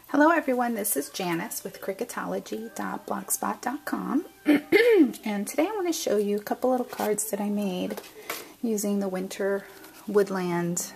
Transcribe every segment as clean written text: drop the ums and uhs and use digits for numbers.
Hello everyone, this is Janice with cricketology.blogspot.com and today I want to show you a couple little cards that I made using the Winter Woodland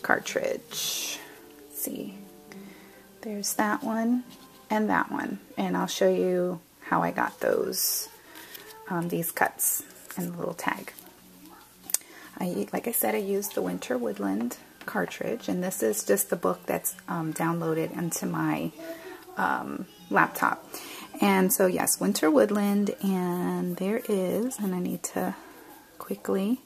cartridge. Let's see, there's that one and that one, and I'll show you how I got those, these cuts and the little tag. Like I said, I used the Winter Woodland cartridge, and this is just the book that's downloaded into my laptop. And so yes, Winter Woodland, and there is, and I need to quickly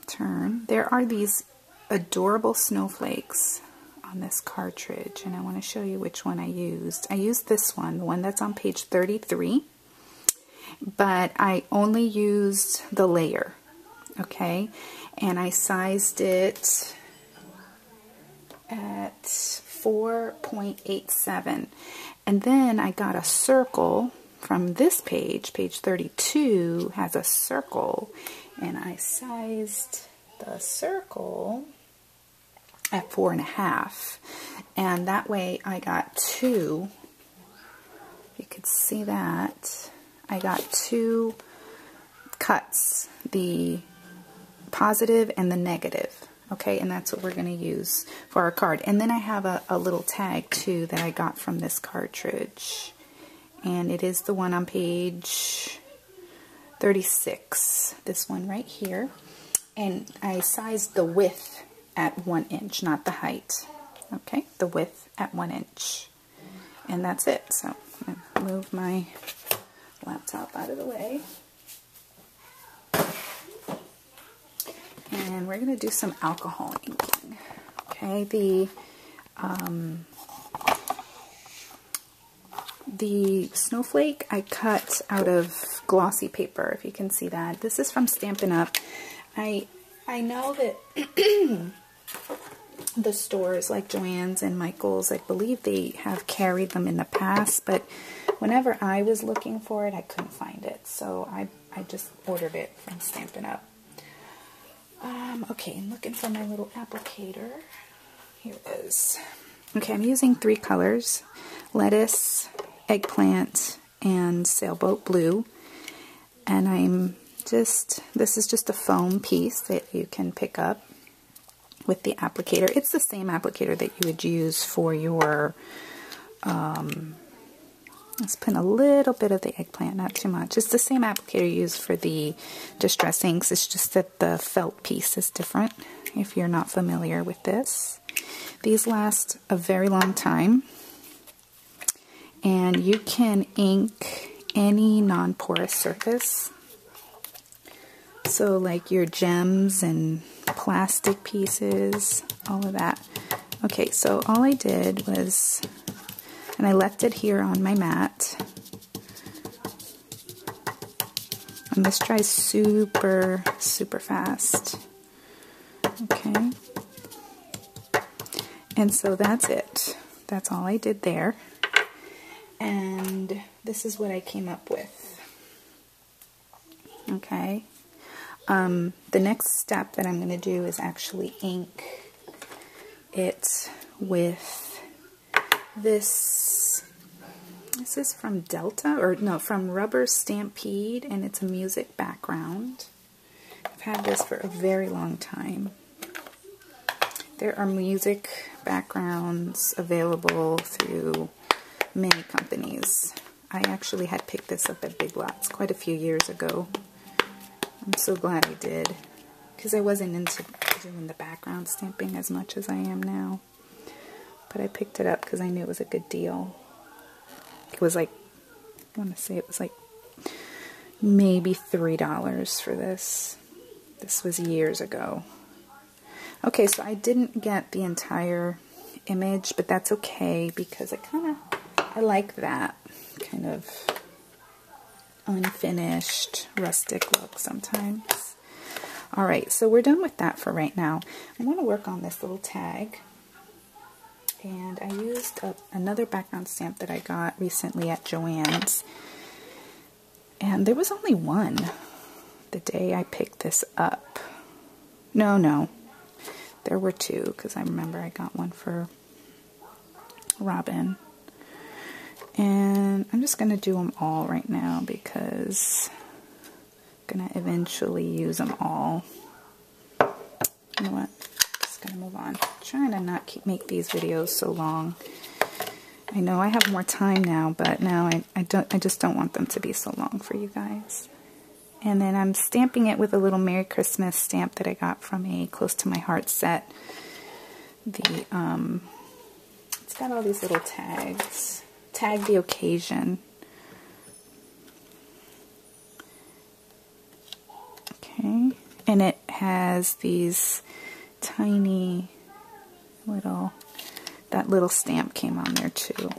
turn, there are these adorable snowflakes on this cartridge, and I want to show you which one I used. I used this one, the one that's on page 33, but I only used the layer, okay, and I sized it at 4.87, and then I got a circle from this page, page 32 has a circle, and I sized the circle at 4.5, and that way I got two, you could see that, I got two cuts, the positive and the negative. Okay, and that's what we're going to use for our card. And then I have a little tag too that I got from this cartridge, and it is the one on page 36, this one right here, and I sized the width at 1 inch, not the height. Okay, the width at 1 inch, and that's it. So I'm going to move my laptop out of the way. And we're going to do some alcohol inking. Okay, the Snowflake I cut out of glossy paper, if you can see that. This is from Stampin' Up. I know that the stores like Joann's and Michael's, I believe they have carried them in the past, but whenever I was looking for it, I couldn't find it. So I just ordered it from Stampin' Up. Okay, I'm looking for my little applicator. Here it is. Okay, I'm using 3 colors, lettuce, eggplant, and sailboat blue. And this is just a foam piece that you can pick up with the applicator. It's the same applicator that you would use for your, let's put in a little bit of the eggplant, not too much. It's the same applicator used for the Distress inks. It's just that the felt piece is different, if you're not familiar with this. These last a very long time, and you can ink any non-porous surface. So like your gems and plastic pieces, all of that. Okay, so all I did was, and I left it here on my mat. And this dries super, super fast. Okay. And so that's it. That's all I did there. And this is what I came up with. Okay. The next step that I'm going to do is actually ink it with this is from Delta, or no, from Rubber Stampede, and it's a music background. I've had this for a very long time. There are music backgrounds available through many companies. I actually had picked this up at Big Lots quite a few years ago. I'm so glad I did, because I wasn't into doing the background stamping as much as I am now. But I picked it up because I knew it was a good deal. It was like, I want to say it was like maybe $3 for this. This was years ago. Okay, so I didn't get the entire image, but that's okay because I like that kind of unfinished, rustic look sometimes. Alright, so we're done with that for right now. I want to work on this little tag. And I used another background stamp that I got recently at Joann's. And there was only one the day I picked this up. No. There were 2, because I remember I got one for robin. And I'm just going to do them all right now because I'm going to eventually use them all. You know what? Just going to move on. I'm trying to not make these videos so long. I know I have more time now, but now I just don't want them to be so long for you guys. And then I'm stamping it with a little Merry Christmas stamp that I got from a Close to My Heart set. It's got all these little tags. Tag the occasion. Okay. And it has these tiny that little stamp came on there too.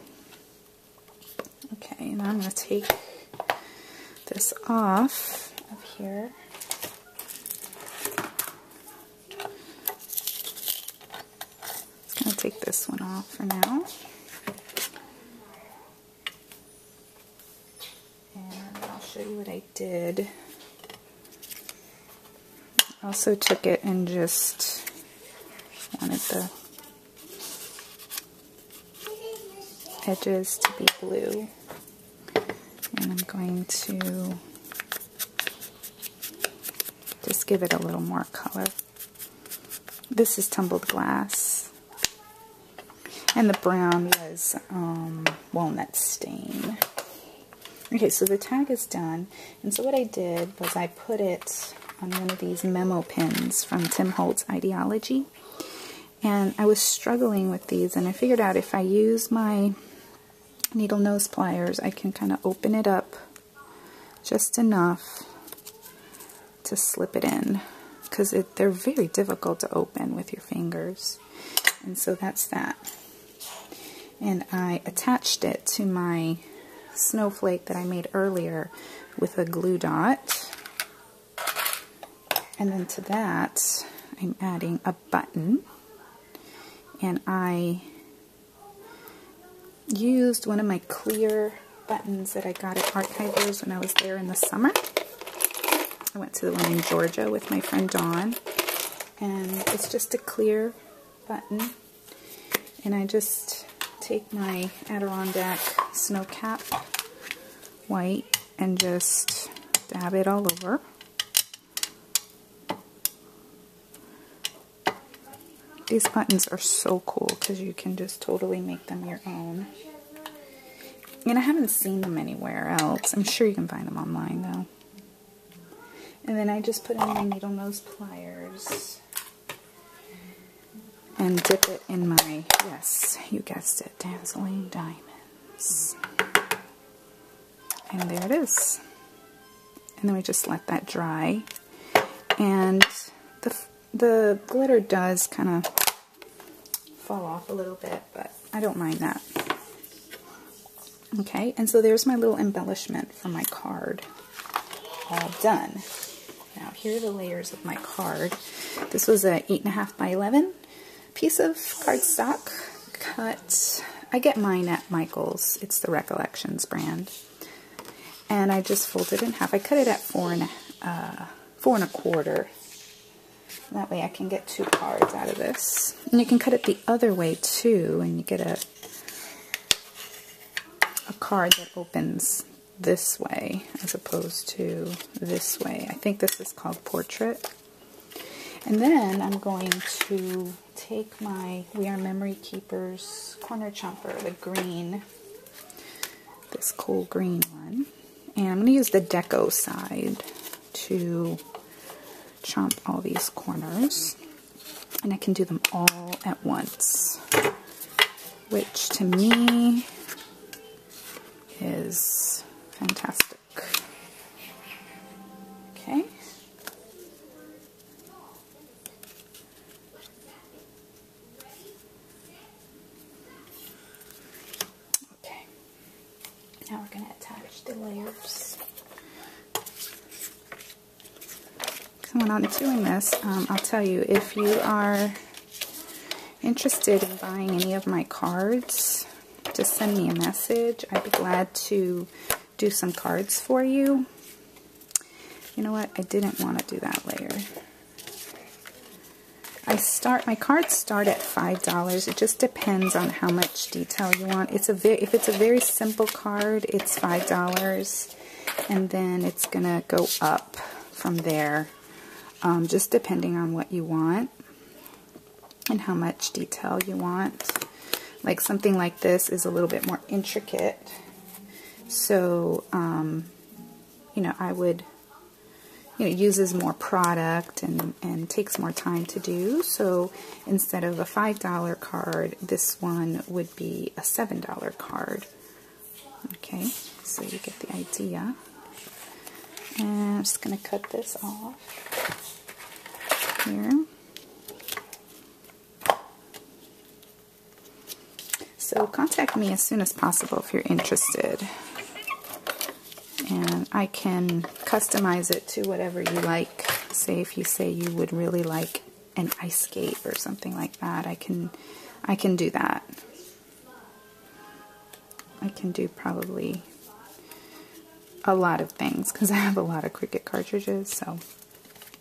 Okay, now I'm going to take this off of here. I'm going to take this one off for now. And I'll show you what I did. I also took it and just wanted the edges to be blue, and I'm going to just give it a little more color. This is tumbled glass, and the brown was walnut stain. Okay, so the tag is done, and so what I did was I put it on one of these memo pins from Tim Holtz Ideology, and I was struggling with these, and I figured out if I use my needle nose pliers, I can kind of open it up just enough to slip it in, because they're very difficult to open with your fingers. And so that's that. And I attached it to my snowflake that I made earlier with a glue dot. And then to that, I'm adding a button. And I used one of my clear buttons that I got at Archivers when I was there in the summer. I went to the one in Georgia with my friend Dawn, and it's just a clear button, and I just take my Adirondack snow cap white and just dab it all over. These buttons are so cool because you can just totally make them your own. And I haven't seen them anywhere else. I'm sure you can find them online though. And then I just put in my needle nose pliers and dip it in my, yes, you guessed it, Dazzling Diamonds. And there it is. And then we just let that dry. And the glitter does kind of fall off a little bit, but I don't mind that. Okay, and so there's my little embellishment for my card, all done. Now here are the layers of my card. This was a 8.5 by 11 piece of cardstock cut. I get mine at Michael's. It's the Recollections brand. And I just folded it in half. I cut it at 4 1/4. That way I can get 2 cards out of this. And you can cut it the other way too, and you get a card that opens this way as opposed to this way. I think this is called Portrait. And then I'm going to take my We Are Memory Keepers corner chomper, the green, this cool green one. And I'm going to use the deco side to chomp all these corners, and I can do them all at once, which to me is fantastic. Okay. Okay. Now we're going to attach the layers. When I'm doing this, I'll tell you, if you are interested in buying any of my cards, just send me a message. I'd be glad to do some cards for you. You know what? I didn't want to do that layer. My cards start at $5. It just depends on how much detail you want. If it's a very simple card, it's $5, and then it's gonna go up from there, just depending on what you want and how much detail you want. Like something like this is a little bit more intricate, so you know, I would, you know, uses more product and takes more time to do. So instead of a $5 card, this one would be a $7 card. Okay, so you get the idea. And I'm just going to cut this off here. So contact me as soon as possible if you're interested. And I can customize it to whatever you like. Say if you say you would really like an ice skate or something like that, I can do that. I can do probably a lot of things because I have a lot of Cricut cartridges. So,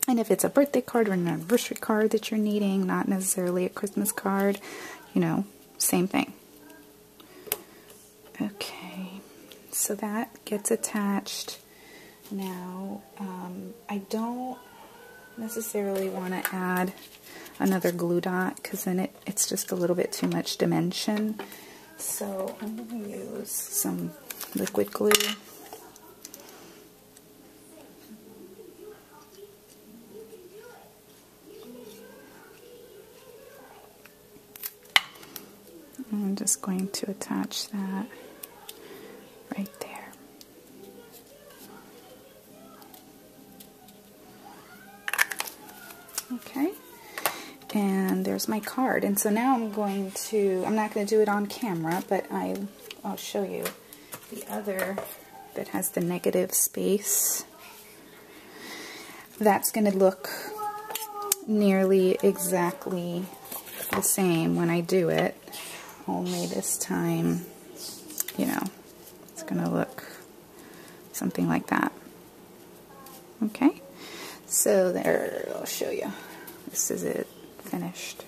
and if it's a birthday card or an anniversary card that you're needing, not necessarily a Christmas card, you know, same thing. Okay. So that gets attached. Now, I don't necessarily want to add another glue dot because then it's just a little bit too much dimension. So I'm going to use some liquid glue. I'm just going to attach that right there. Okay, and there's my card. And so now I'm not going to do it on camera, but I'll show you the other that has the negative space. That's going to look nearly exactly the same when I do it, only this time, you know, it's going to look something like that. Okay, so there, I'll show you. This is it finished.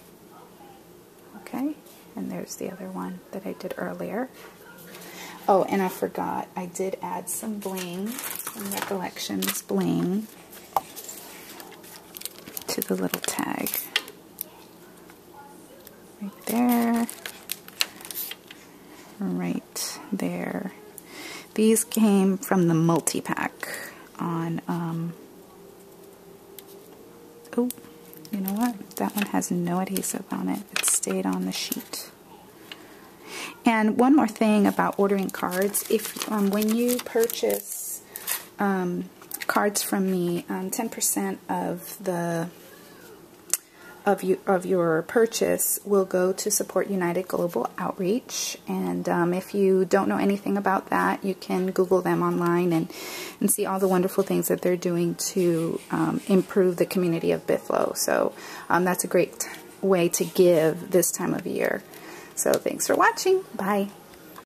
Okay, and there's the other one that I did earlier. Oh, and I forgot, I did add some bling, some Recollections bling to the little tag. Right there. Right there. These came from the multi-pack on, oh, you know what? That one has no adhesive on it. It stayed on the sheet. And one more thing about ordering cards, if when you purchase cards from me, 10% of your purchase will go to support United Global Outreach. And if you don't know anything about that, you can Google them online and see all the wonderful things that they're doing to improve the community of Bithlo. So that's a great way to give this time of year. So thanks for watching. Bye.